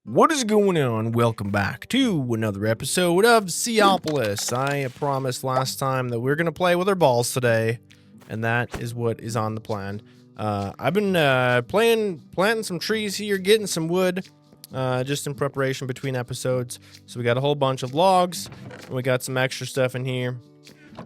What is going on? Welcome back to another episode of SeaOpolis. I promised last time that we're going to play with our balls today, and that is what is on the plan. I've been planting some trees here, getting some wood, just in preparation between episodes. So we got a whole bunch of logs, and we got some extra stuff in here.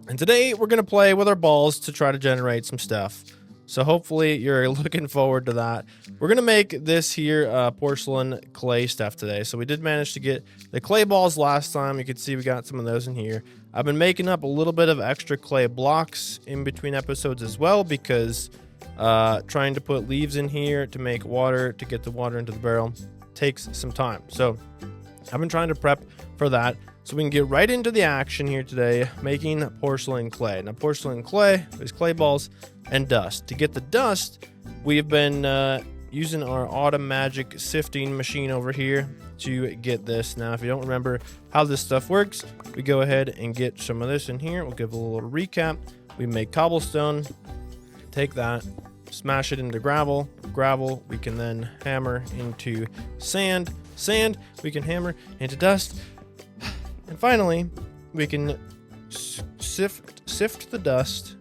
And today we're going to play with our balls to try to generate some stuff. So hopefully you're looking forward to that. We're going to make this here porcelain clay stuff today. So we did manage to get the clay balls last time. You can see we got some of those in here. I've been making up a little bit of extra clay blocks in between episodes as well, because trying to put leaves in here to make water, to get the water into the barrel, takes some time. So I've been trying to prep for that, so we can get right into the action here today, making porcelain clay. Now, porcelain clay is clay balls and dust. To get the dust, we've been using our autumn magic sifting machine over here to get this. Now, if you don't remember how this stuff works, we go ahead and get some of this in here. We'll give a little recap. We make cobblestone, take that, smash it into gravel. Gravel, we can then hammer into sand. Sand, we can hammer into dust. And finally, we can sift the dust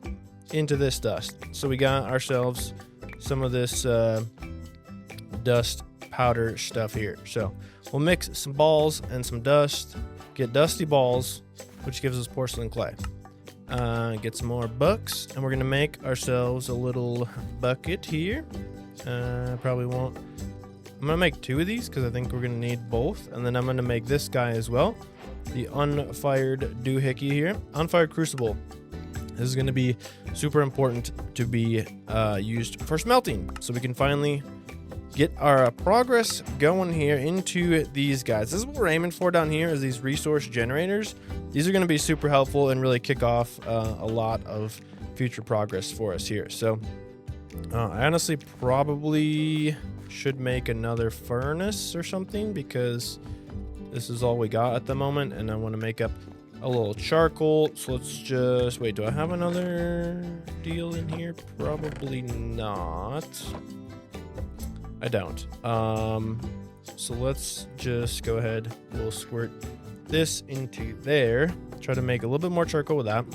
into this dust. So we got ourselves some of this dust powder stuff here. So we'll mix some balls and some dust, get dusty balls, which gives us porcelain clay. Get some more bucks, and we're gonna make ourselves a little bucket here. Probably won't. I'm gonna make two of these because I think we're gonna need both, and then I'm gonna make this guy as well. The unfired doohickey here, unfired crucible. This is going to be super important to be used for smelting, so we can finally get our progress going here into these guys. This is what we're aiming for down here, is these resource generators. These are going to be super helpful and really kick off a lot of future progress for us here. So I honestly probably should make another furnace or something, because this is all we got at the moment, and I want to make up a little charcoal. So let's just wait. Do I have another deal in here? Probably not. I don't. So let's just go ahead. We'll squirt this into there. Try to make a little bit more charcoal with that.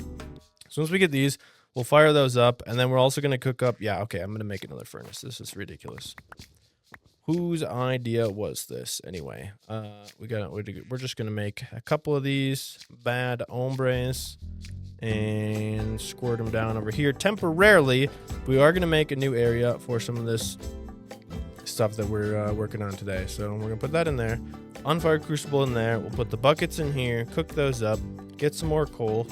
So once we get these, we'll fire those up, and then we're also going to cook up. Yeah, okay. I'm going to make another furnace. This is ridiculous. Whose idea was this anyway? We're just gonna make a couple of these bad hombres and squirt them down over here temporarily. We are gonna make a new area for some of this stuff that we're working on today. So we're gonna put that in there, unfired crucible in there. We'll put the buckets in here, cook those up, get some more coal,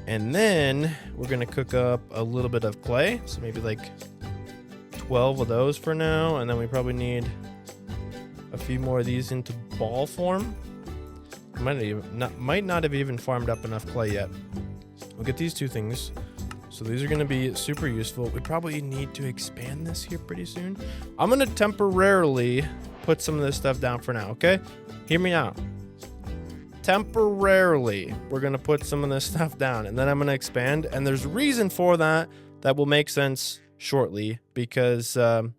and then we're gonna cook up a little bit of clay. So maybe like 12 of those for now, and then we probably need a few more of these into ball form. Might not have even farmed up enough clay yet. We'll get these two things. So these are going to be super useful. We probably need to expand this here pretty soon. I'm going to temporarily put some of this stuff down for now, okay? Hear me out. Temporarily, we're going to put some of this stuff down, and then I'm going to expand, and there's a reason for that will make sense shortly, because some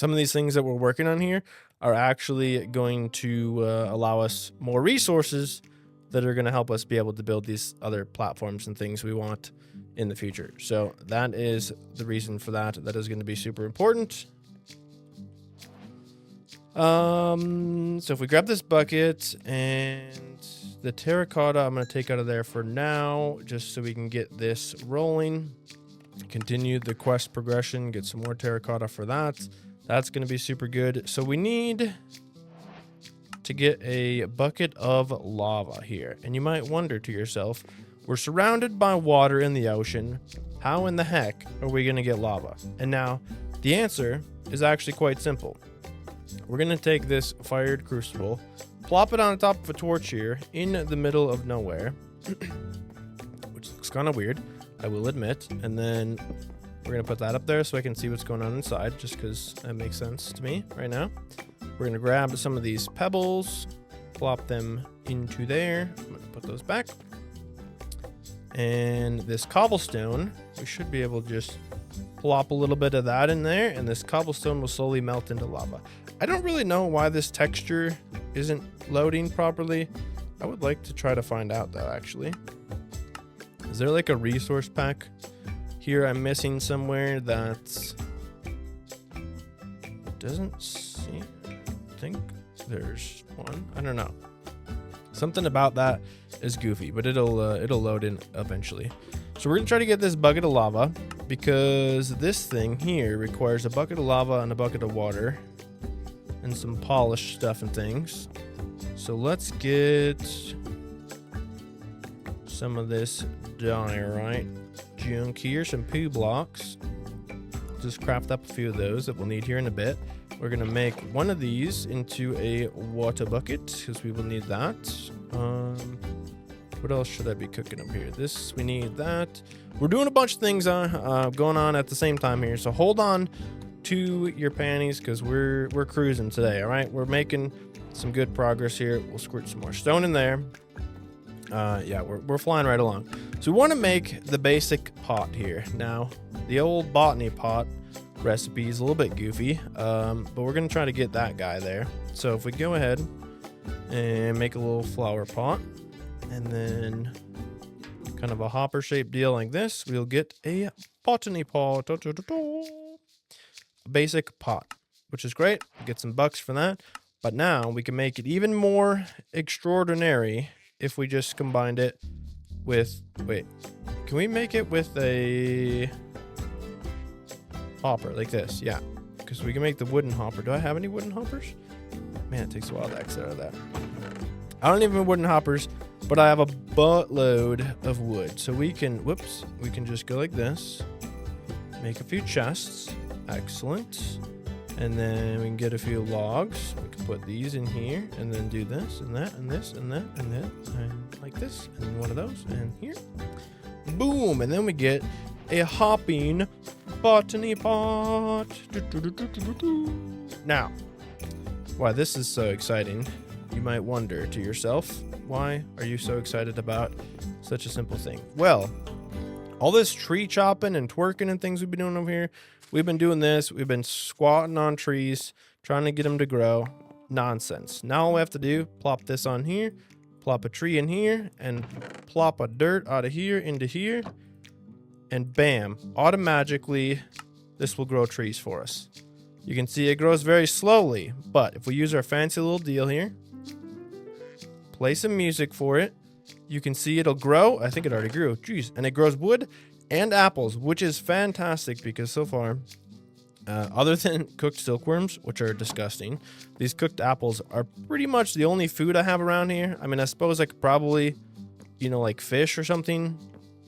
of these things that we're working on here are actually going to allow us more resources that are going to help us be able to build these other platforms and things we want in the future. So that is the reason for that. That is going to be super important. So if we grab this bucket and the terracotta, I'm going to take out of there for now, just so we can get this rolling. Continue the quest progression, get some more terracotta for that. That's going to be super good. So we need to get a bucket of lava here. And you might wonder to yourself, we're surrounded by water in the ocean. How in the heck are we going to get lava? And now the answer is actually quite simple. We're going to take this fired crucible, plop it on top of a torch here in the middle of nowhere, which looks kind of weird, I will admit, and then we're going to put that up there so I can see what's going on inside, just because that makes sense to me right now. We're going to grab some of these pebbles, plop them into there. I'm going to put those back. And this cobblestone, we should be able to just Plop a little bit of that in there, and this cobblestone will slowly melt into lava. I don't really know why this texture isn't loading properly. I would like to try to find out though, actually. Is there like a resource pack here I'm missing somewhere that doesn't seem, I think there's one. I don't know. Something about that is goofy, but it'll load in eventually. So we're gonna try to get this bucket of lava because this thing here requires a bucket of lava and a bucket of water and some polished stuff and things. So let's get some of this diorite junk here, some poo blocks. Just craft up a few of those that we'll need here in a bit. We're gonna make one of these into a water bucket because we will need that. What else should I be cooking up here? This, we need that. We're doing a bunch of things going on at the same time here, so hold on to your panties because we're cruising today. All right, we're making some good progress here. We'll squirt some more stone in there. Yeah, we're flying right along. So we want to make the basic pot here. Now, the old botany pot recipe is a little bit goofy, but we're gonna try to get that guy there. So if we go ahead and make a little flower pot, and then kind of a hopper shaped deal like this, we'll get a botany pot. A basic pot, which is great. Get some bucks for that. But now we can make it even more extraordinary if we just combined it with, wait, can we make it with a hopper like this? Yeah, because we can make the wooden hopper. Do I have any wooden hoppers? Man, it takes a while to exit out of that. I don't even have wooden hoppers, but I have a buttload of wood. So we can, whoops, we can just go like this, make a few chests. Excellent. And then we can get a few logs. We can put these in here and then do this and that and this and that and that and like this and one of those and here. Boom. And then we get a hopping botany pot. Now, why this is so exciting, you might wonder to yourself, why are you so excited about such a simple thing? Well, all this tree chopping and twerking and things we've been doing over here, we've been doing this. We've been squatting on trees, trying to get them to grow. Nonsense. Now all we have to do, plop this on here, plop a tree in here, and plop a dirt out of here into here, and bam, automatically this will grow trees for us. You can see it grows very slowly, but if we use our fancy little deal here, play some music for it, you can see it'll grow. I think it already grew. Jeez. And it grows wood and apples, which is fantastic because so far, other than cooked silkworms, which are disgusting, these cooked apples are pretty much the only food I have around here. I mean, I suppose I could probably, you know, like fish or something,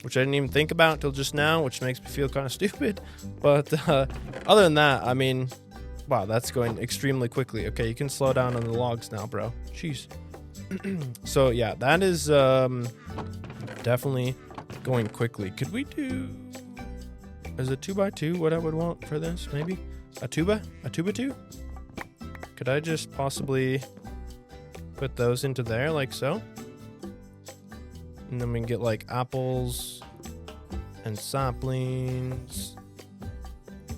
which I didn't even think about until just now, which makes me feel kind of stupid. But other than that, I mean, wow, that's going extremely quickly. Okay, you can slow down on the logs now, bro. Jeez. So yeah, that is definitely going quickly. Could we do as a 2x2 what I would want for this? Maybe a 2x2? Could I just possibly put those into there like so? And then we can get like apples and saplings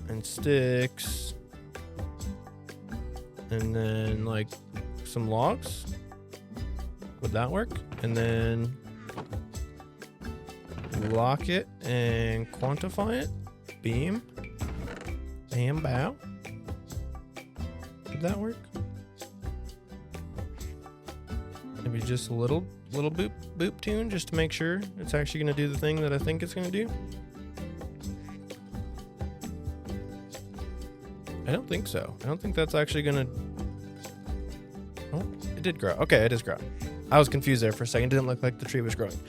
and sticks and then like some logs. Would that work? And then lock it and quantify it. Beam. Bam, bow. Would that work? Maybe just a little boop boop tune just to make sure it's actually going to do the thing that I think it's going to do. I don't think so. I don't think that's actually going to... Oh, it did grow. Okay, it is growing. I was confused there for a second. It didn't look like the tree was growing.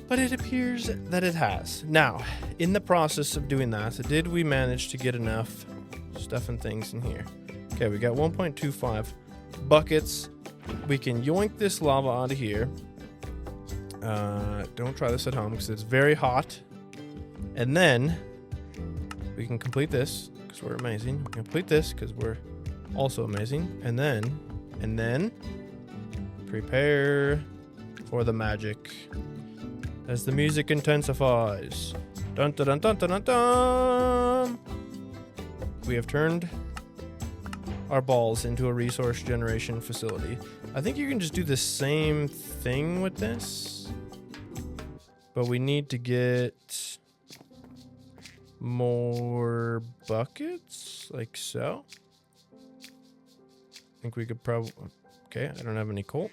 But it appears that it has. Now, in the process of doing that, did we manage to get enough stuff and things in here? Okay, we got 1.25 buckets. We can yoink this lava out of here. Don't try this at home because it's very hot. And then we can complete this because we're amazing. We can complete this because we're also amazing. And then prepare for the magic as the music intensifies. Dun dun dun dun dun dun dun. We have turned our balls into a resource generation facility. I think you can just do the same thing with this, but we need to get more buckets, like so. I think we could probably, okay, I don't have any coal.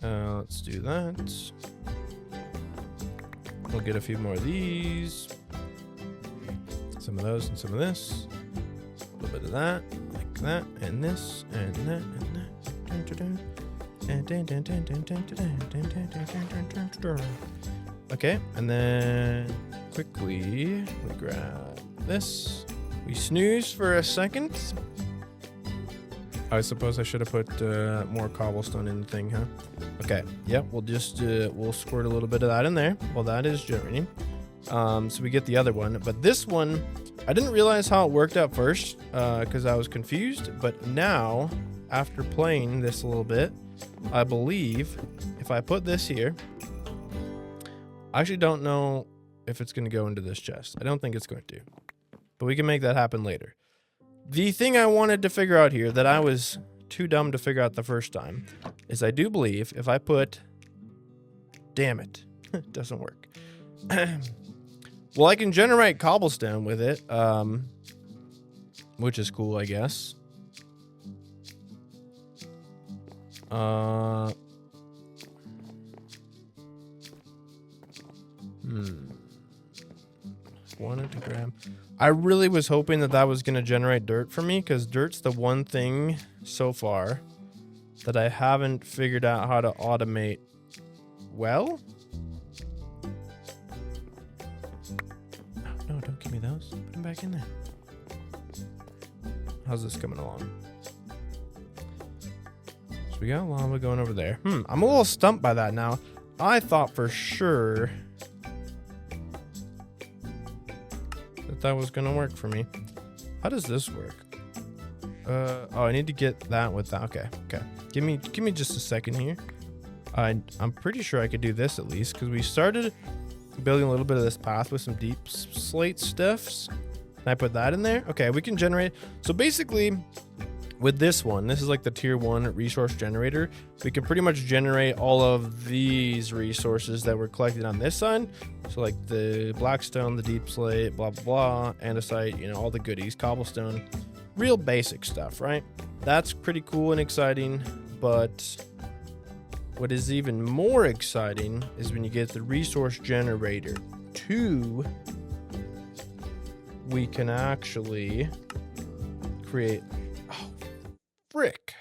Let's do that. We'll get a few more of these. Some of those and some of this. A little bit of that, like that, and this, and that, and that. Okay, and then quickly we grab this. We snooze for a second. I suppose I should have put more cobblestone in the thing, huh? Okay, yep, we'll just, we'll squirt a little bit of that in there while that is generating. So we get the other one, but this one, I didn't realize how it worked out first because I was confused, but now, after playing this a little bit, I believe if I put this here, I actually don't know if it's going to go into this chest. I don't think it's going to, but we can make that happen later. The thing I wanted to figure out here that I was too dumb to figure out the first time is I do believe if I put, damn it, it doesn't work. Well, I can generate cobblestone with it, which is cool, I guess. Wanted to grab. I really was hoping that was going to generate dirt for me, because dirt's the one thing so far that I haven't figured out how to automate well. No, don't give me those. Put them back in there. How's this coming along? So we got lava going over there. I'm a little stumped by that now. I thought for sure that was gonna work for me. How does this work? Oh, I need to get that with that. Okay. Give me just a second here. I'm pretty sure I could do this at least, because we started building a little bit of this path with some deep slate stuffs. Can I put that in there? Okay, we can generate. So basically, with this one, this is like the tier 1 resource generator. We can pretty much generate all of these resources that we're collecting on this side. So like the blackstone, the deep slate, blah, blah, blah, andesite, you know, all the goodies, cobblestone, real basic stuff, right? That's pretty cool and exciting. But what is even more exciting is when you get the resource generator 2, we can actually create, frick.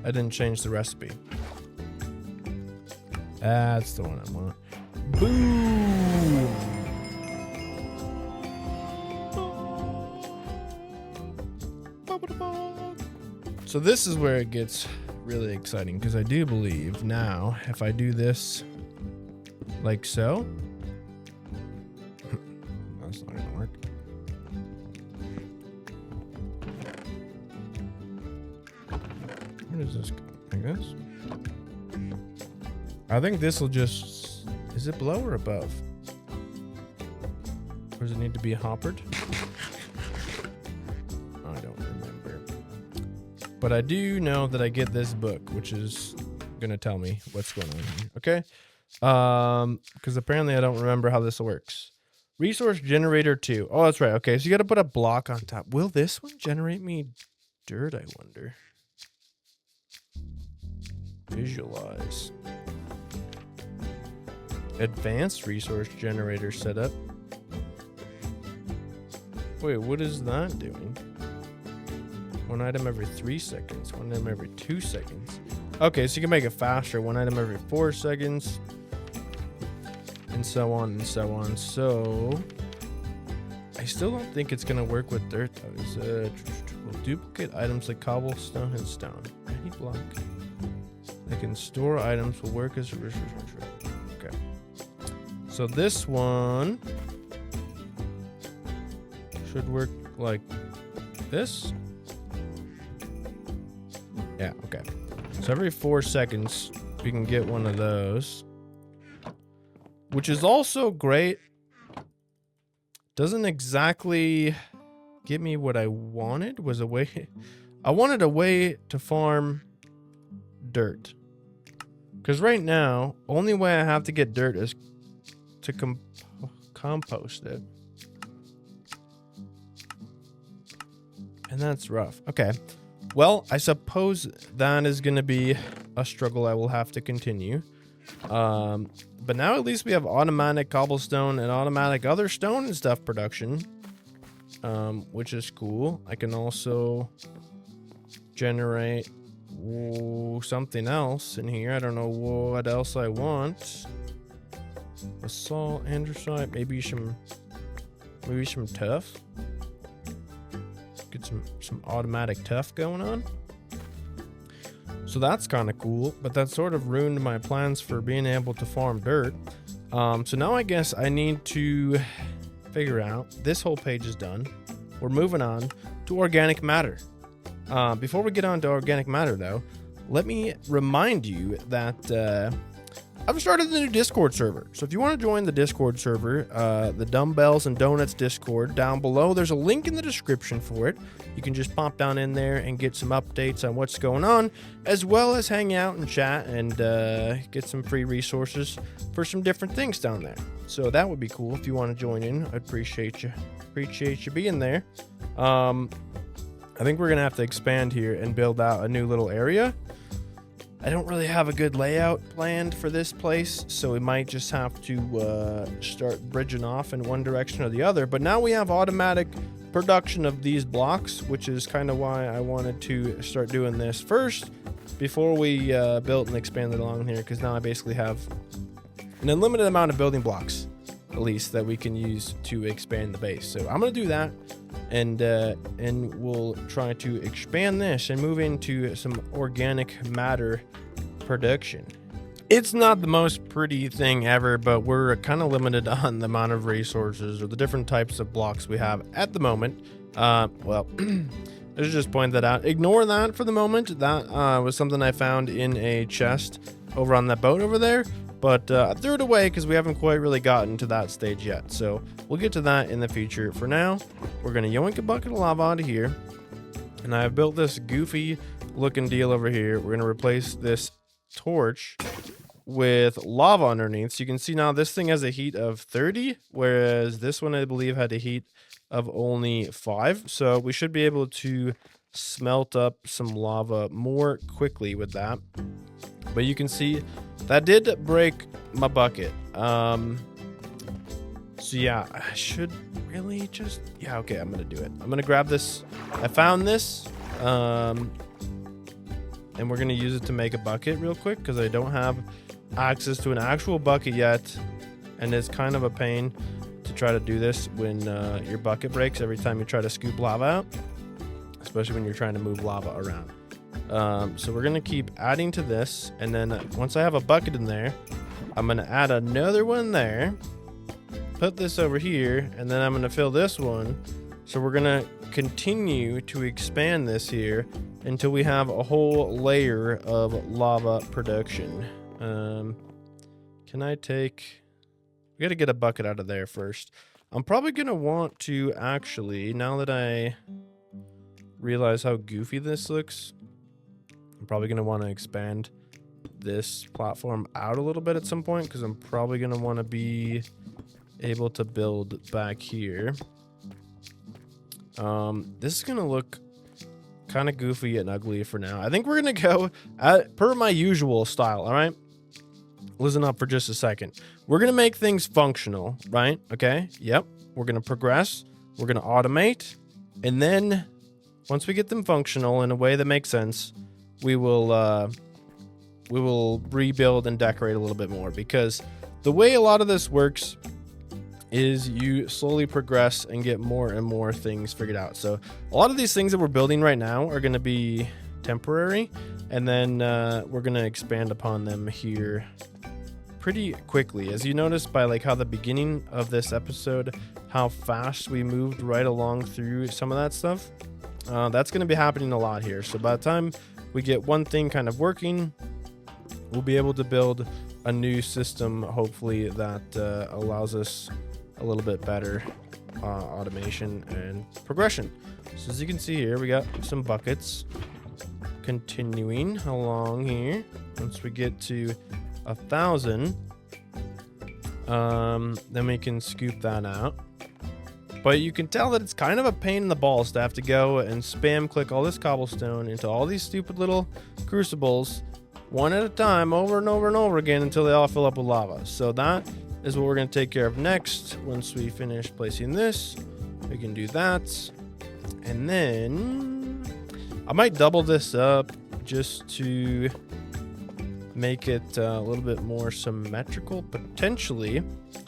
I didn't change the recipe. That's the one I want. Boom! So this is where it gets really exciting, because I do believe now if I do this like so, that's not gonna work. Where does this go? Like this? I think this will just... Is it below or above? Or does it need to be hoppered? I don't remember. But I do know that I get this book, which is going to tell me what's going on here. Okay? Because apparently I don't remember how this works. Resource generator 2. Oh, that's right. Okay, so you got to put a block on top. Will this one generate me dirt, I wonder? Visualize. Advanced resource generator setup. Wait, what is that doing? One item every 3 seconds. One item every 2 seconds. Okay, so you can make it faster. One item every 4 seconds. And so on and so on. So I still don't think it's gonna work with dirt though. We'll duplicate items like cobblestone and stone. Any block. They can store items will work as a resource. Okay. So this one should work like this. Yeah, okay. So every 4 seconds, we can get one of those. Which is also great. Doesn't exactly give me what I wanted. Was a way... I wanted a way to farm dirt. Because right now, only way I have to get dirt is to compost it. And that's rough. Okay. Well, I suppose that is going to be a struggle I will have to continue. But now at least we have automatic cobblestone and automatic other stone and stuff production. Which is cool. I can also generate something else in here. I don't know what else I want. Basalt, andesite, maybe some tuff. Get some automatic tuff going on. So that's kind of cool, but that sort of ruined my plans for being able to farm dirt. So now I guess I need to figure out, this whole page is done. We're moving on to organic matter. Before we get on to organic matter, though, let me remind you that I've started a new Discord server. So if you want to join the Discord server, the Dumbbells and Donuts Discord down below, there's a link in the description for it. You can just pop down in there and get some updates on what's going on, as well as hang out and chat and get some free resources for some different things down there. So that would be cool if you want to join in. I'd appreciate you. Appreciate you being there. I think we're going to have to expand here and build out a new little area. I don't really have a good layout planned for this place, so we might just have to start bridging off in one direction or the other. But now we have automatic production of these blocks, which is kind of why I wanted to start doing this first before we built and expanded along here, because now I basically have an unlimited amount of building blocks, at least, that we can use to expand the base. So I'm going to do that. And we'll try to expand this and move into some organic matter production. It's not the most pretty thing ever, but we're kind of limited on the amount of resources or the different types of blocks we have at the moment. Well, let's just point that out. Ignore that for the moment. That was something I found in a chest over on that boat over there. But I threw it away because we haven't quite really gotten to that stage yet. So we'll get to that in the future. For now, we're going to yoink a bucket of lava out of here. And I've built this goofy looking deal over here. We're going to replace this torch with lava underneath. So you can see now this thing has a heat of 30, whereas this one I believe had a heat of only 5. So we should be able to smelt up some lava more quickly with that. But you can see that did break my bucket. So yeah, I should really just... Yeah, okay, I'm going to do it. I'm going to grab this. I found this. And we're going to use it to make a bucket real quick because I don't have access to an actual bucket yet. And it's kind of a pain to try to do this when your bucket breaks every time you try to scoop lava out. Especially when you're trying to move lava around. So we're going to keep adding to this. And then once I have a bucket in there, I'm going to add another one there. Put this over here. And then I'm going to fill this one. So we're going to continue to expand this here until we have a whole layer of lava production. Can I take... We got to get a bucket out of there first. I'm probably going to want to actually, now that I realize how goofy this looks, I'm probably going to want to expand this platform out a little bit at some point because I'm probably going to want to be able to build back here. This is going to look kind of goofy and ugly for now. I think we're going to go per my usual style, all right? Listen up for just a second. We're going to make things functional, right? Okay, yep. We're going to progress. We're going to automate. And then once we get them functional in a way that makes sense, we will rebuild and decorate a little bit more, because the way a lot of this works is you slowly progress and get more and more things figured out. So a lot of these things that we're building right now are going to be temporary, and then we're going to expand upon them here pretty quickly. As you noticed by like how the beginning of this episode, how fast we moved right along through some of that stuff, that's going to be happening a lot here. So by the time we get one thing kind of working, we'll be able to build a new system, hopefully, that allows us a little bit better automation and progression. So as you can see here, we got some buckets. Continuing along here, once we get to 1,000, then we can scoop that out. But you can tell that it's kind of a pain in the balls to have to go and spam click all this cobblestone into all these stupid little crucibles one at a time, over and over and over again, until they all fill up with lava. So that is what we're going to take care of next. Once we finish placing this, we can do that. And then I might double this up just to make it a little bit more symmetrical, potentially.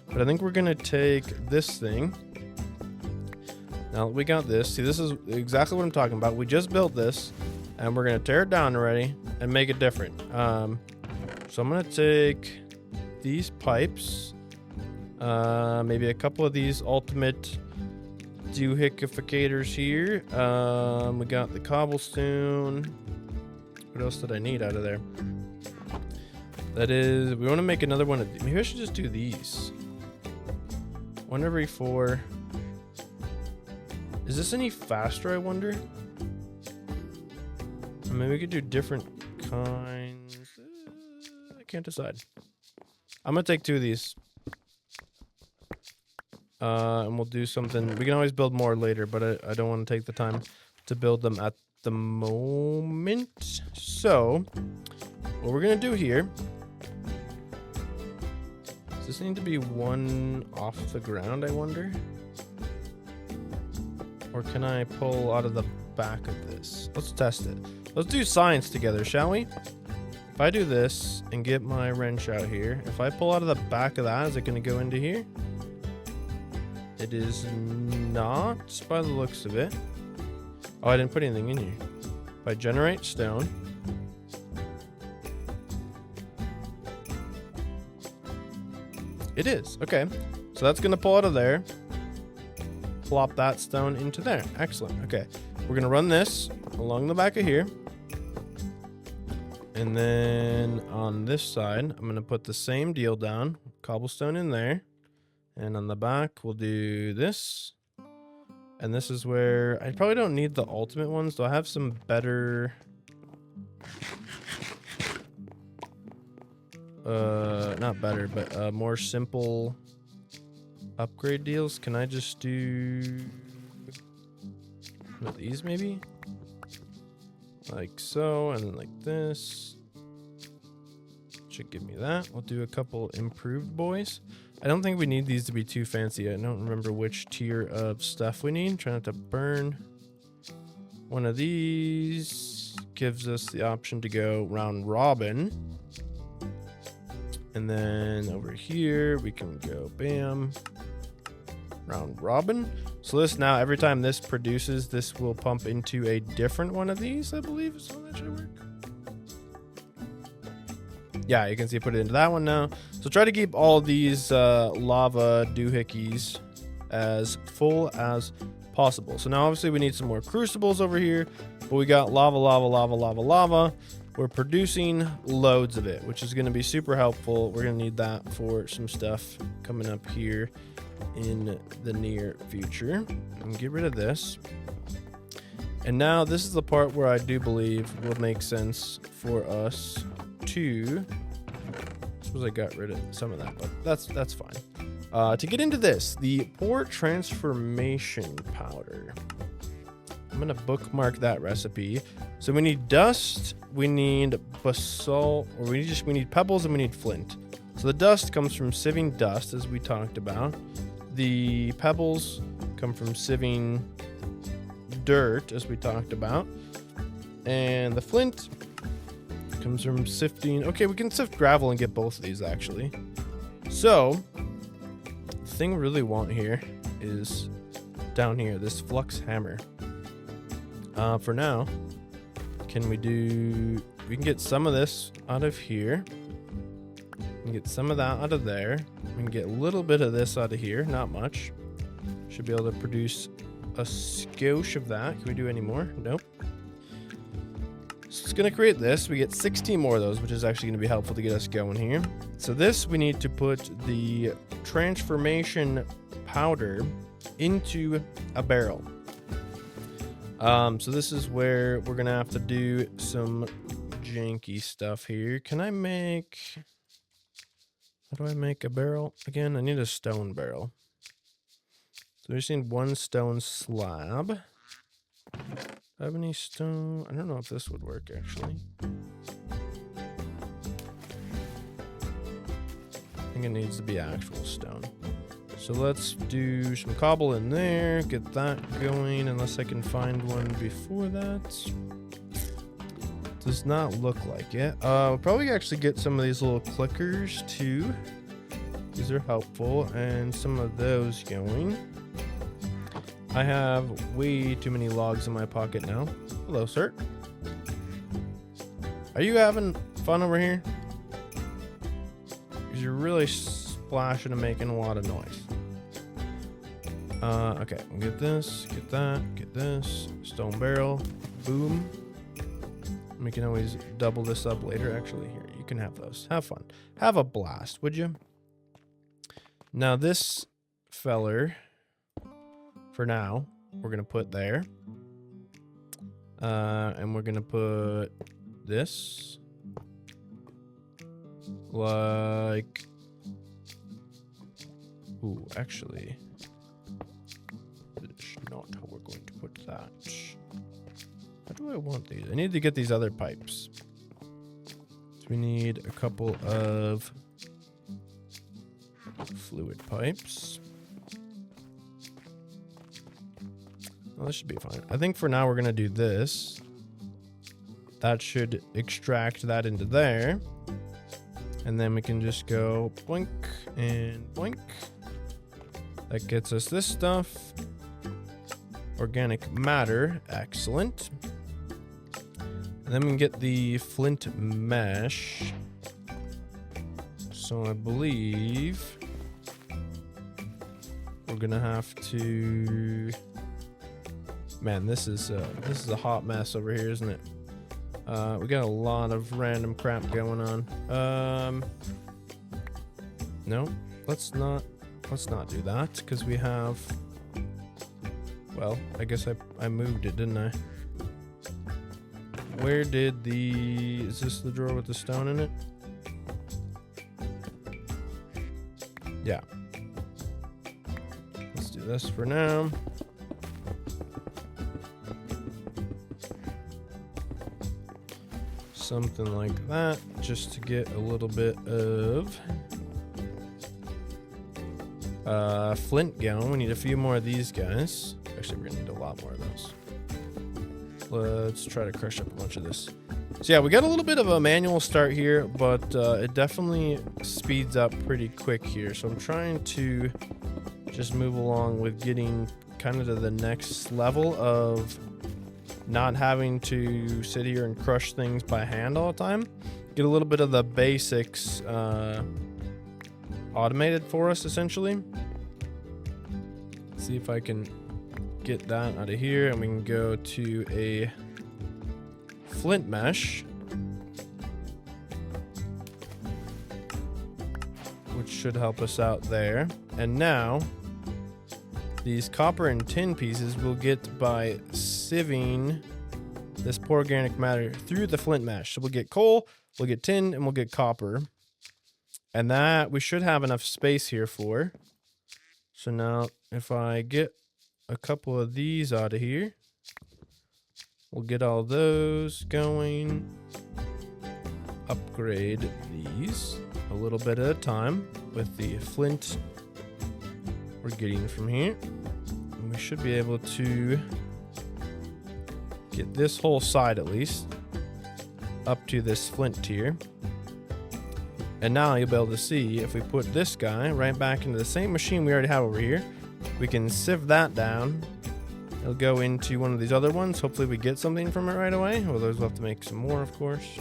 But I think we're going to take this thing. Now that we got this, see, this is exactly what I'm talking about. We just built this, and we're going to tear it down already and make it different. So I'm going to take these pipes, maybe a couple of these ultimate doohickificators here. We got the cobblestone. What else did I need out of there? That is, we want to make another one of these. Maybe I should just do these. 1 every 4. Is this any faster, I wonder? Maybe we could do different kinds. I can't decide. I'm gonna take 2 of these. And we'll do something. We can always build more later, but I don't want to take the time to build them at the moment. So, what we're going to do here. Does this need to be one off the ground, I wonder? Or can I pull out of the back of this? Let's test it. Let's do science together, shall we? If I do this and get my wrench out here, if I pull out of the back of that, is it going to go into here? It is not, by the looks of it. Oh, I didn't put anything in here. If I generate stone. It is. Okay. So that's going to pull out of there. Plop that stone into there. Excellent. Okay. We're going to run this along the back of here. And then on this side, I'm going to put the same deal down. Cobblestone in there. And on the back, we'll do this. And this is where I probably don't need the ultimate ones. Do I have some better... not better, but more simple upgrade deals? Can I just do... one of these, maybe? Like so, and then like this. Should give me that. We'll do a couple improved boys. I don't think we need these to be too fancy. I don't remember which tier of stuff we need. Try not to burn. One of these gives us the option to go round robin. And then over here, we can go bam, round robin. So this now, every time this produces, this will pump into a different one of these, I believe is how that should work. Yeah, you can see put it into that one now. So try to keep all these lava doohickeys as full as possible. So now obviously we need some more crucibles over here, but we got lava, lava, lava, lava, lava. We're producing loads of it, which is going to be super helpful. We're going to need that for some stuff coming up here in the near future. And get rid of this. And now this is the part where I do believe will make sense for us to... I suppose I got rid of some of that, but that's fine. To get into this, the pore transformation powder. I'm gonna bookmark that recipe. So we need dust, we need basalt, or we need pebbles, and we need flint. So the dust comes from sieving dust, as we talked about. The pebbles come from sieving dirt, as we talked about. And the flint comes from sifting. Okay, we can sift gravel and get both of these, actually. So the thing we really want here is down here, this flux hammer. For now, we can get some of this out of here. We can get some of that out of there. We can get a little bit of this out of here, not much. Should be able to produce a skosh of that. Can we do any more? Nope. So let's gonna create this. We get 16 more of those, which is actually gonna be helpful to get us going here. So this, we need to put the transformation powder into a barrel. So this is where we're gonna have to do some janky stuff here. Can I make... How do I make a barrel? Again, I need a stone barrel. So we just need one stone slab. Do I have any stone? I don't know if this would work, actually. I think it needs to be actual stone. So let's do some cobble in there, get that going, unless I can find one before that. Does not look like it. We'll probably actually get some of these little clickers too. These are helpful, and some of those going. I have way too many logs in my pocket now. Hello, sir. Are you having fun over here? Because you're really splashing and making a lot of noise. Okay, we'll get this, get that, get this. Stone barrel. Boom. We can always double this up later. Actually, here, you can have those. Have fun. Have a blast, would you? Now, this feller, for now, we're going to put there. And we're going to put this. Like... Ooh, actually... That's not how we're going to put that. How do I want these? I need to get these other pipes. So we need a couple of fluid pipes. Well, this should be fine. I think for now we're going to do this. That should extract that into there. And then we can just go boink and boink. That gets us this stuff. Organic matter. Excellent. And then we can get the flint mesh. So I believe we're gonna have to... Man, this is a hot mess over here, isn't it? We got a lot of random crap going on. No, let's not do that, because we have... Well, I guess I moved it, didn't I? Where did the... Is this the drawer with the stone in it? Yeah. Let's do this for now. Something like that, just to get a little bit of flint going. We need a few more of these guys. Actually, we're gonna need a lot more of those. Let's try to crush up a bunch of this. So yeah, we got a little bit of a manual start here, but it definitely speeds up pretty quick here. So I'm trying to just move along with getting kind of to the next level of not having to sit here and crush things by hand all the time. Get a little bit of the basics automated for us, essentially. Let's see if I can get that out of here, and we can go to a flint mesh, which should help us out there. And now these copper and tin pieces we'll get by sieving this poor organic matter through the flint mesh. So we'll get coal, we'll get tin, and we'll get copper. And that we should have enough space here for. So now if I get a couple of these out of here, we'll get all those going. Upgrade these a little bit at a time with the flint we're getting from here. And we should be able to get this whole side at least up to this flint tier. And now you'll be able to see if we put this guy right back into the same machine we already have over here, we can sieve that down. It'll go into one of these other ones. Hopefully we get something from it right away. Otherwise we'll have to make some more, of course.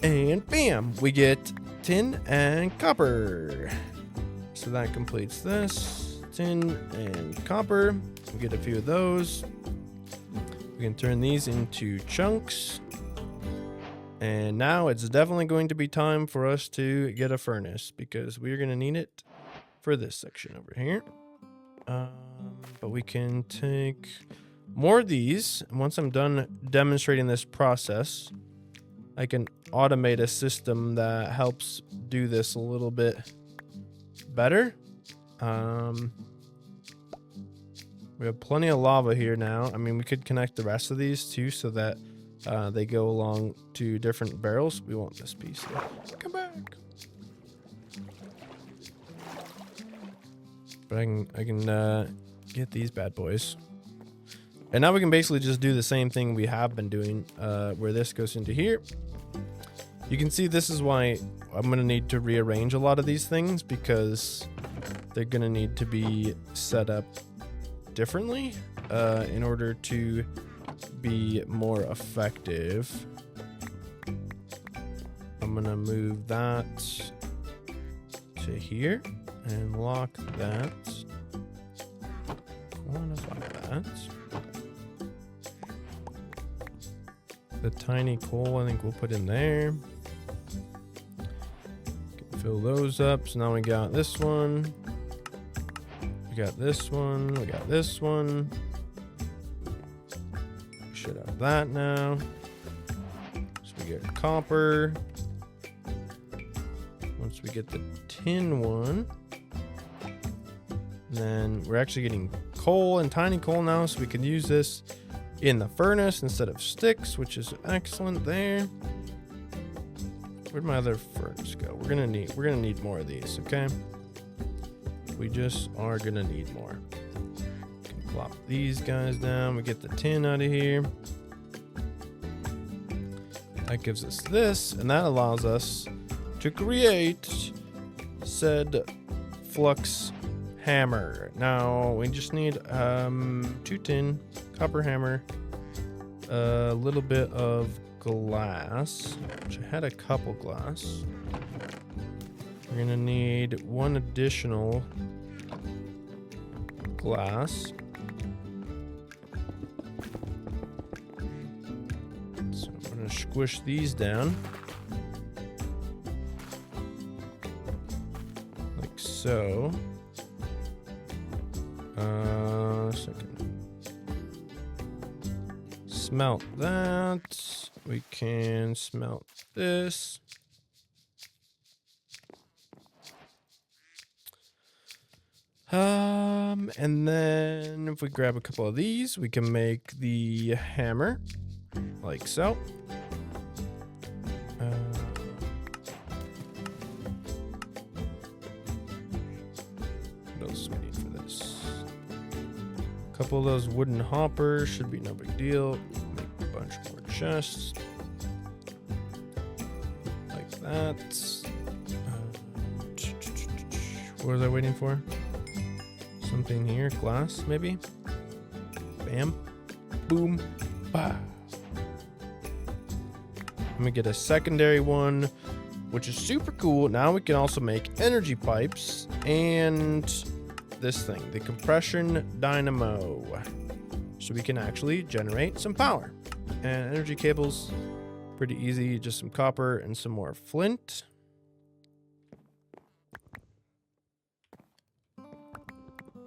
And bam! We get tin and copper. So that completes this. Tin and copper. We get a few of those. We can turn these into chunks. And now it's definitely going to be time for us to get a furnace because we're going to need it for this section over here. But we can take more of these. And once I'm done demonstrating this process, I can automate a system that helps do this a little bit better. We have plenty of lava here now. I mean, we could connect the rest of these too so that they go along to different barrels. We want this piece here. Come back. But I can get these bad boys. And now we can basically just do the same thing we have been doing, where this goes into here. You can see this is why I'm going to need to rearrange a lot of these things because they're going to need to be set up differently in order to be more effective. I'm going to move that to here and lock that. Quantify that. The tiny coal I think we'll put in there. Fill those up. So now we got this one. We got this one. We got this one. We should have that now. So we get copper. Once we get the tin one, then we're actually getting coal and tiny coal now, so we can use this in the furnace instead of sticks, which is excellent there. Where'd my other furnace go? We're gonna need more of these, okay? We just are gonna need more. Can plop these guys down. We get the tin out of here. That gives us this, and that allows us to create said flux hammer. Now we just need 2 tin, copper hammer, a little bit of glass, which I had a couple glass. We're gonna need 1 additional glass. So I'm gonna squish these down like so. Second. Smelt that. We can smelt this. And then if we grab a couple of these, we can make the hammer like so. What else do we need for this? A couple of those wooden hoppers should be no big deal. Make a bunch more chests like that. What was I waiting for? Something here, glass maybe. Bam, boom, bah. I'm gonna get a secondary one, which is super cool. Now we can also make energy pipes and this thing, the compression dynamo, so we can actually generate some power. And energy cables, pretty easy, just some copper and some more flint.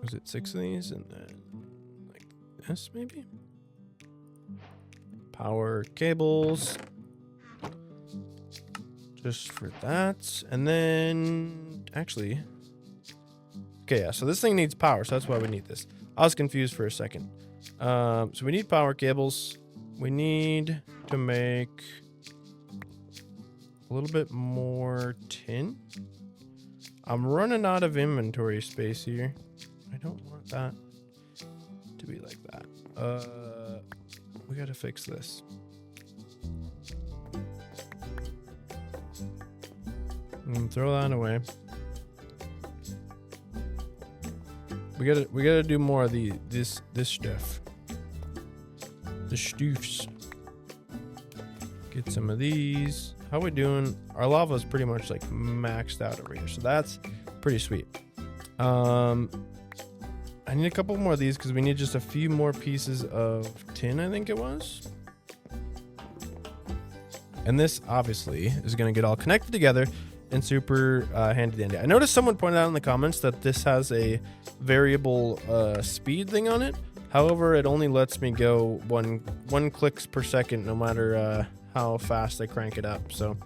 Was it 6 of these? And then like this, maybe? Power cables. Just for that. And then, actually, okay, yeah, so this thing needs power, so that's why we need this. I was confused for a second. So we need power cables. We need to make a little bit more tin. I'm running out of inventory space here. I don't want that to be like that. We gotta fix this. I'm gonna throw that away. We gotta do more of this stuff. The stoofs. Get some of these. How we doing? Our lava is pretty much like maxed out over here, so that's pretty sweet. I need a couple more of these because we need just a few more pieces of tin, I think it was. And this obviously is going to get all connected together and super handy dandy. I noticed someone pointed out in the comments that this has a variable speed thing on it. However, it only lets me go one clicks per second, no matter how fast I crank it up. So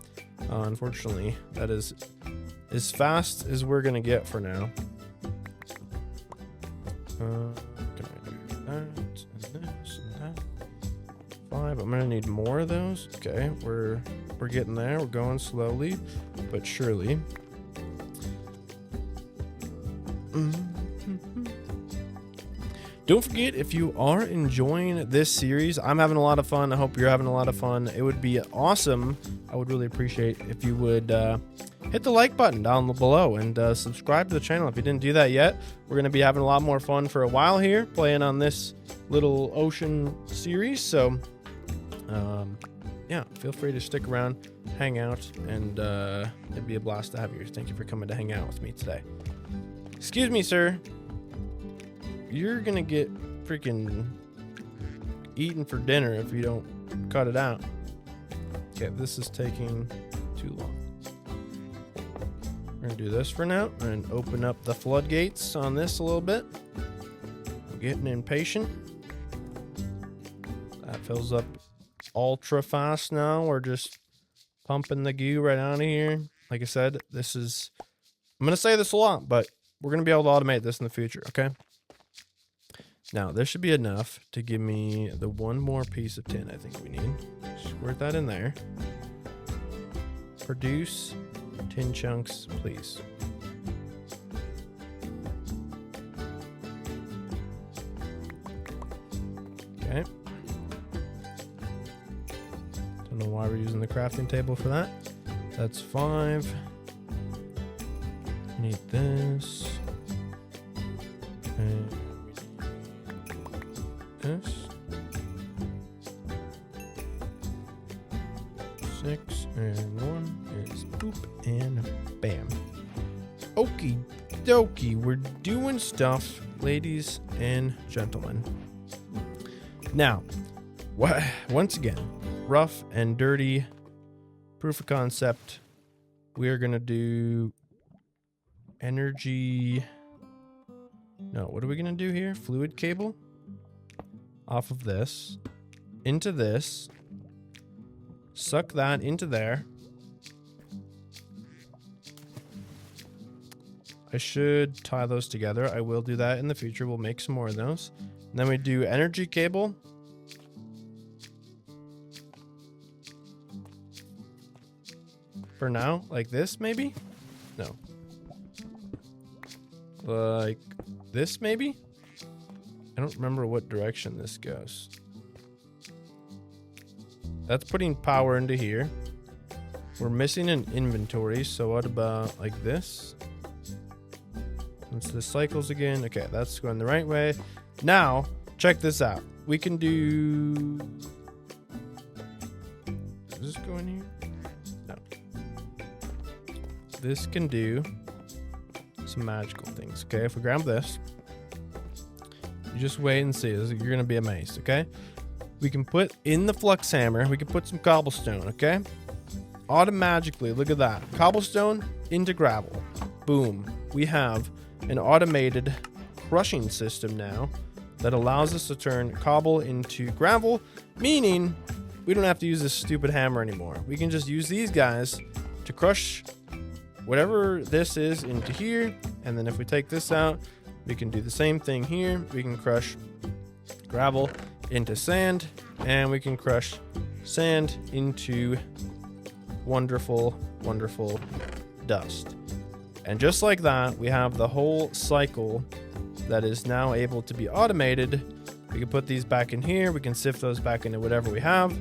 unfortunately, that is as fast as we're going to get for now. Can I do that and this and that? 5. I'm gonna need more of those. Okay, we're getting there. We're going slowly but surely. Don't forget, if you are enjoying this series, I'm having a lot of fun. I hope you're having a lot of fun. It would be awesome. I would really appreciate if you would hit the like button down below and subscribe to the channel if you didn't do that yet. We're going to be having a lot more fun for a while here, playing on this little ocean series. So, yeah, feel free to stick around, hang out, and it'd be a blast to have you. Thank you for coming to hang out with me today. Excuse me, sir. You're gonna get freaking eaten for dinner if you don't cut it out. Okay, this is taking too long. We're gonna do this for now and open up the floodgates on this a little bit. I'm getting impatient. That fills up ultra fast now. We're just pumping the goo right out of here. Like I said, this is, I'm gonna say this a lot, but we're gonna be able to automate this in the future, okay? Now, this should be enough to give me the one more piece of tin I think we need. Squirt that in there. Produce tin chunks, please. Okay. Don't know why we're using the crafting table for that. That's 5. Need this. And this. 6 and 1 is boop and bam. Okie dokie, we're doing stuff, ladies and gentlemen. Now, once again, rough and dirty proof of concept. We are gonna do energy. No, what are we gonna do here? Fluid cable. Off of this into this, suck that into there. I should tie those together. I will do that in the future. We'll make some more of those. And then we do energy cable. For now, like this maybe? No. Like this maybe? I don't remember what direction this goes. That's putting power into here. We're missing an inventory, so what about like this? Once this cycles again. Okay, that's going the right way. Now, check this out. We can do... Does this go in here? No. This can do some magical things. Okay, if we grab this, you just wait and see. You're going to be amazed, okay? We can put in the flux hammer. We can put some cobblestone, okay? Automatically, look at that. Cobblestone into gravel. Boom. We have an automated crushing system now that allows us to turn cobble into gravel, meaning we don't have to use this stupid hammer anymore. We can just use these guys to crush whatever this is into here. And then if we take this out, we can do the same thing here. We can crush gravel into sand, and we can crush sand into wonderful, wonderful dust. And just like that, we have the whole cycle that is now able to be automated. We can put these back in here. We can sift those back into whatever we have.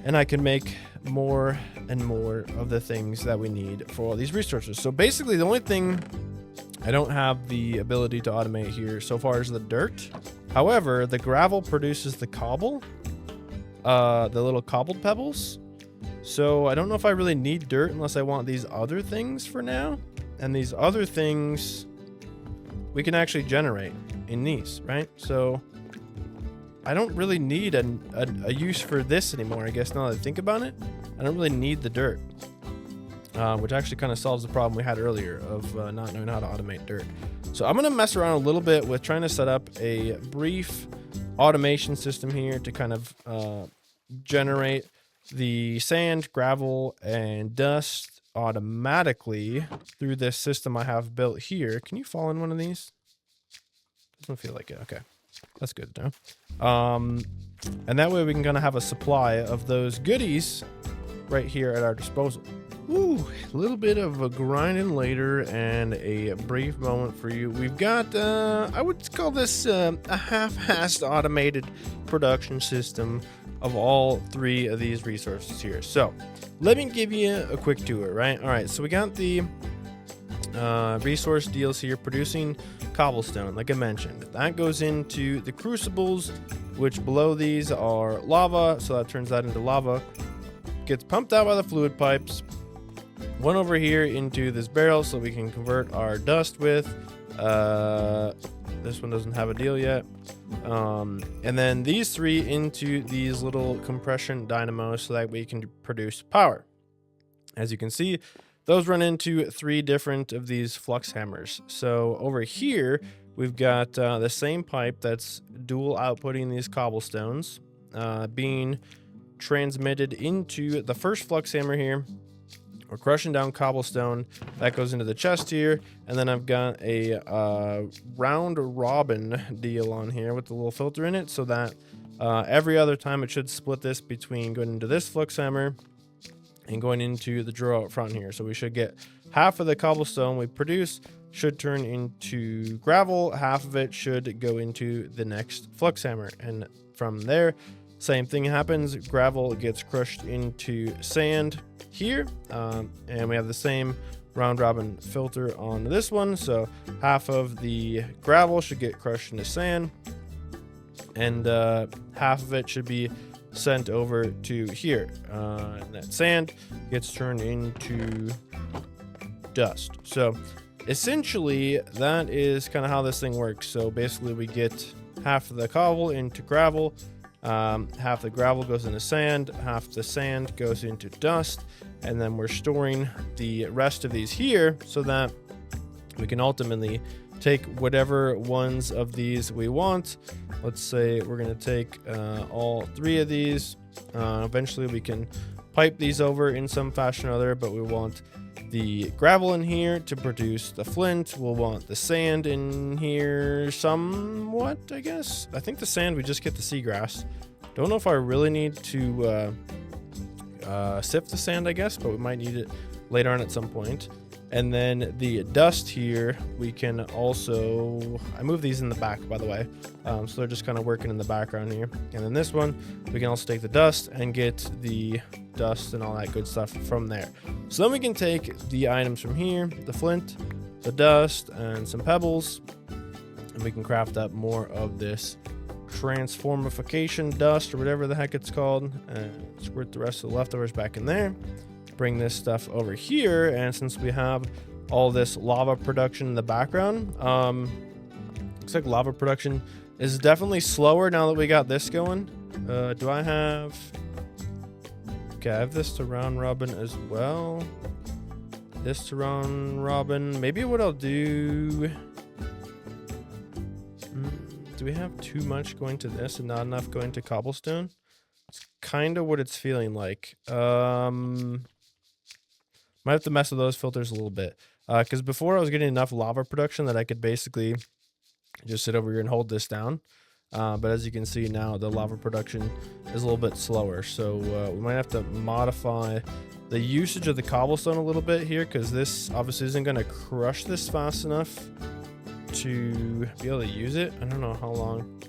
And I can make more and more of the things that we need for all these resources. So basically, the only thing I don't have the ability to automate here so far is the dirt. However, the gravel produces the cobble, the little cobbled pebbles. So I don't know if I really need dirt unless I want these other things for now. And these other things we can actually generate. in these, right? So I don't really need a use for this anymore, I guess, now that I think about it. I don't really need the dirt, which actually kind of solves the problem we had earlier of not knowing how to automate dirt. So I'm going to mess around a little bit with trying to set up a brief automation system here to kind of generate the sand, gravel, and dust automatically through this system I have built here. Can you fall in one of these? Doesn't feel like it. Okay. That's good to know. And that way we can kind of have a supply of those goodies right here at our disposal. Ooh, a little bit of a grinding later and a brief moment for you. We've got, I would call this a half-assed automated production system of all three of these resources here. So let me give you a quick tour, right? All right, so we got the resource deals here, producing cobblestone, like I mentioned. That goes into the crucibles, which below these are lava, so that turns that into lava. Gets pumped out by the fluid pipes. One over here into this barrel so we can convert our dust with. This one doesn't have a deal yet. And then these three into these little compression dynamos so that we can produce power. As you can see, those run into three different of these flux hammers. So over here, we've got the same pipe that's dual outputting these cobblestones being transmitted into the first flux hammer here. We're crushing down cobblestone. That goes into the chest here. And then I've got a round robin deal on here with the little filter in it so that every other time it should split this between going into this flux hammer and going into the drawer out front here. So we should get half of the cobblestone we produce should turn into gravel. Half of it should go into the next flux hammer. And from there, same thing happens. Gravel gets crushed into sand here. And we have the same round robin filter on this one. So half of the gravel should get crushed into sand. And half of it should be sent over to here. And that sand gets turned into dust. So essentially that is kind of how this thing works. So basically we get half of the cobble into gravel, half the gravel goes into sand, half the sand goes into dust, and then we're storing the rest of these here so that we can ultimately take whatever ones of these we want. Let's say we're going to take all three of these. Eventually we can pipe these over in some fashion or other, but we want the gravel in here to produce the flint. We'll want the sand in here somewhat, I guess. I think the sand, we just get the seagrass. Don't know if I really need to sift the sand, I guess, but we might need it later on at some point. And then the dust here, we can also, I move these in the back, by the way. So they're just kind of working in the background here. And then this one, we can also take the dust and get the dust and all that good stuff from there. So then we can take the items from here, the flint, the dust, and some pebbles, and we can craft up more of this transformification dust or whatever the heck it's called, and squirt the rest of the leftovers back in there. Bring this stuff over here, and since we have all this lava production in the background, looks like lava production is definitely slower now that we got this going. Do I have... Okay, I have this to round robin as well. This to round robin. Maybe what I'll do... Do we have too much going to this and not enough going to cobblestone? It's kind of what it's feeling like. Might have to mess with those filters a little bit. Because before I was getting enough lava production that I could basically just sit over here and hold this down. But as you can see now, the lava production is a little bit slower. So we might have to modify the usage of the cobblestone a little bit here, because this obviously isn't going to crush this fast enough to be able to use it. I don't know how long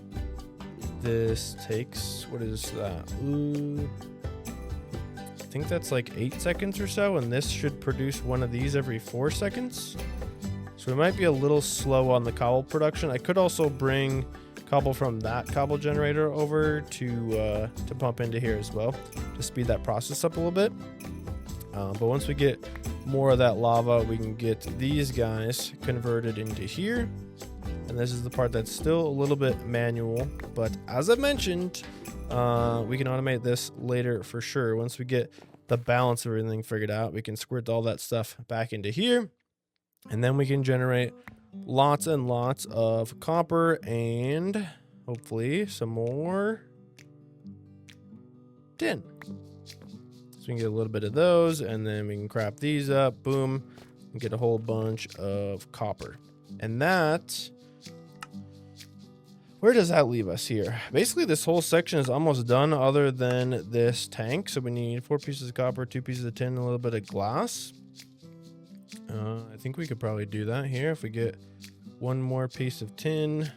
this takes. What is that? Ooh, I think that's like 8 seconds or so, and this should produce one of these every 4 seconds. So we might be a little slow on the cobble production. I could also bring cobble from that cobble generator over to pump into here as well to speed that process up a little bit. But once we get more of that lava, we can get these guys converted into here, and and this is the part that's still a little bit manual, but as I mentioned, we can automate this later for sure. Once we get the balance of everything figured out, we can squirt all that stuff back into here, and then we can generate lots and lots of copper and hopefully some more tin. So we can get a little bit of those, and then we can crap these up, boom, and get a whole bunch of copper. And that, where does that leave us here? Basically, this whole section is almost done other than this tank. So we need 4 pieces of copper, 2 pieces of tin, and a little bit of glass. I think we could probably do that here if we get 1 more piece of tin,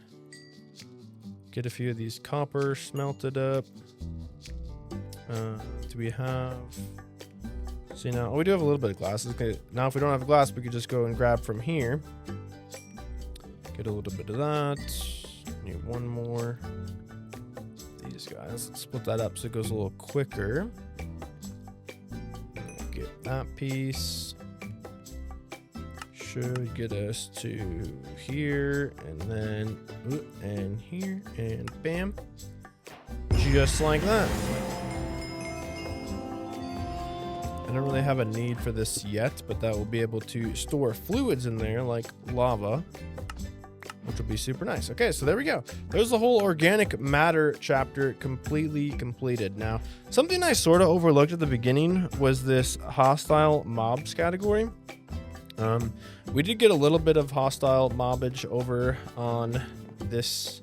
get a few of these copper smelted up. Do we have... See now, we do have a little bit of glass. Okay, now if we don't have glass, we could just go and grab from here. Get a little bit of that. Need 1 more. These guys, let's split that up so it goes a little quicker. Get that piece. Should get us to here, and then and here, and bam, just like that. I don't really have a need for this yet, but that will be able to store fluids in there like lava, which will be super nice. Okay, so there we go. There's the whole organic matter chapter completely completed. Now, something I sort of overlooked at the beginning was this hostile mobs category. We did get a little bit of hostile mobbage over on this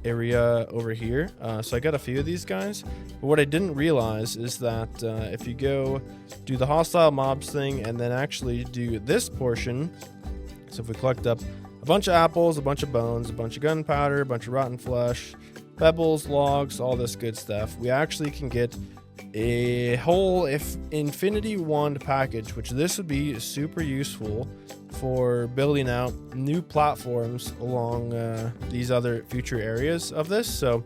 area over here, so I got a few of these guys, but what I didn't realize is that if you go do the hostile mobs thing and then actually do this portion, so if we collect up a bunch of apples, a bunch of bones, a bunch of gunpowder, a bunch of rotten flesh, pebbles, logs, all this good stuff, we actually can get a whole infinity wand package, which this would be super useful for building out new platforms along these other future areas of this. So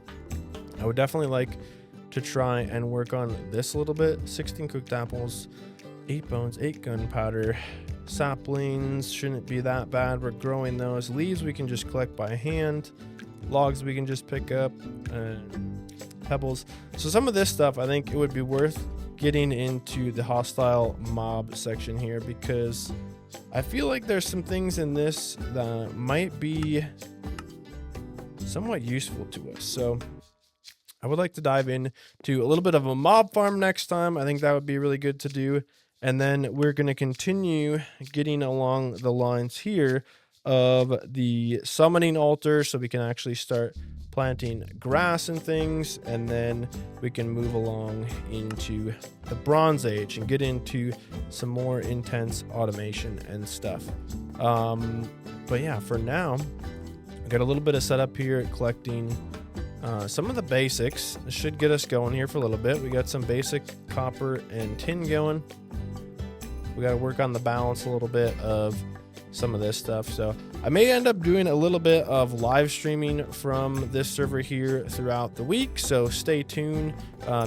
I would definitely like to try and work on this a little bit. 16 cooked apples, 8 bones, 8 gunpowder, saplings shouldn't be that bad. We're growing those. Leaves we can just collect by hand, logs we can just pick up, pebbles. So some of this stuff, I think it would be worth getting into the hostile mob section here, because I feel like there's some things in this that might be somewhat useful to us. So I would like to dive into a little bit of a mob farm next time. I think that would be really good to do. And then we're going to continue getting along the lines here of the summoning altar, so we can actually start planting grass and things, and then we can move along into the Bronze Age and get into some more intense automation and stuff. But yeah, for now, I got a little bit of setup here, collecting some of the basics. This should get us going here for a little bit. We got some basic copper and tin going. We got to work on the balance a little bit of some of this stuff. So I may end up doing a little bit of live streaming from this server here throughout the week, so stay tuned.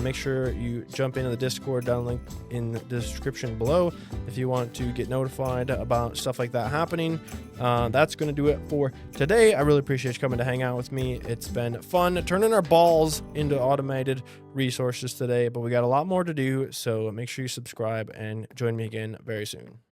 Make sure you jump into the Discord down link in the description below if you want to get notified about stuff like that happening. That's going to do it for today. I really appreciate you coming to hang out with me. It's been fun turning our balls into automated resources today, but we got a lot more to do, so make sure you subscribe and join me again very soon.